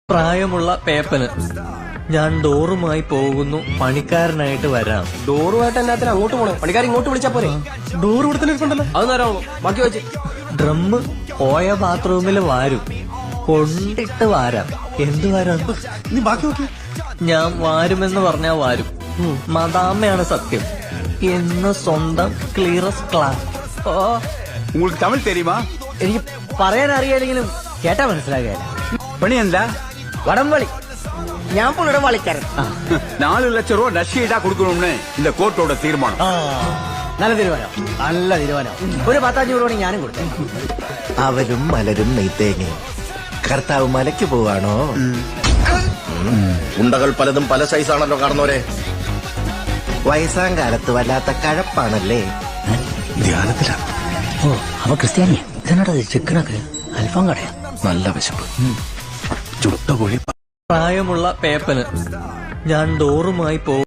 പ്രായമുള്ള പേപ്പന് ഞാൻ ഡോറുമായി പോകുന്നു, പണിക്കാരനായിട്ട് വരാം. ഡോറുമായിട്ട് എന്നാത്തിന് അങ്ങോട്ട് പോണേ? പണിക്കാർ ഇങ്ങോട്ട് വിളിച്ചാ പോരെ? ഡോർ ഇവിടെ തന്നെ ഇരിപ്പുണ്ടല്ലോ. അത് നേരമാണോ? ബാക്കി വെച്ച് ഡ്രമ്മ് പോയ ബാത്റൂമിൽ വാരും, കൊണ്ടിട്ട് വാരാം. എന്ത് വാരാം? നീ ബാക്കി നോക്കി. ഞാൻ വാരുമെന്ന് പറഞ്ഞാ വാരും. മദാമ്മയാണ് സത്യം എന്ന് സ്വന്തം ക്ലിയറസ് ക്ലാസ്. ഓ, உங்களுக்கு தமிழ் தெரியுமா? എനിക്ക് പറയാൻ അറിയാലെങ്കിലും കേട്ടാ മനസ്സിലാകുകയല്ല. பணி എന്താ? വടംവളി. ഞാൻ പുള്ളിയുടെ വളിക്കാരൻ. 4 லட்சம் ரூபாய் நஷ்டஈடா கொடுக்கணும்னு இந்த கோர்ட்டோட தீர்மானம். നല്ല തീരുമാനം, നല്ല തീരുമാനം. ഒരു 10-5 രൂപ ഞാനും കൊടുത്തേ. അവരും മലരും നെയ്ത്തേങ്ങയും. കർത്താവ് മലയ്ക്ക് പോവാണോ? ഉണ്ടകൾ പലതും പല സൈസാണല്ലോ കാണുന്നവരെ. വയസ്സാം കാലത്ത് വല്ലാത്ത കഴപ്പാണല്ലേ. ധ്യാനത്തിലാ. ഓ, അവ ക്രിസ്ത്യാനിയാ. ഇതിനടത് ചിക്കനൊക്കെ അൽഫാം കടയാ. നല്ല വിശപ്പ്. ചുട്ട കോഴി. പ്രായമുള്ള പേപ്പന് ഞാൻ ഡോറുമായി പോകും.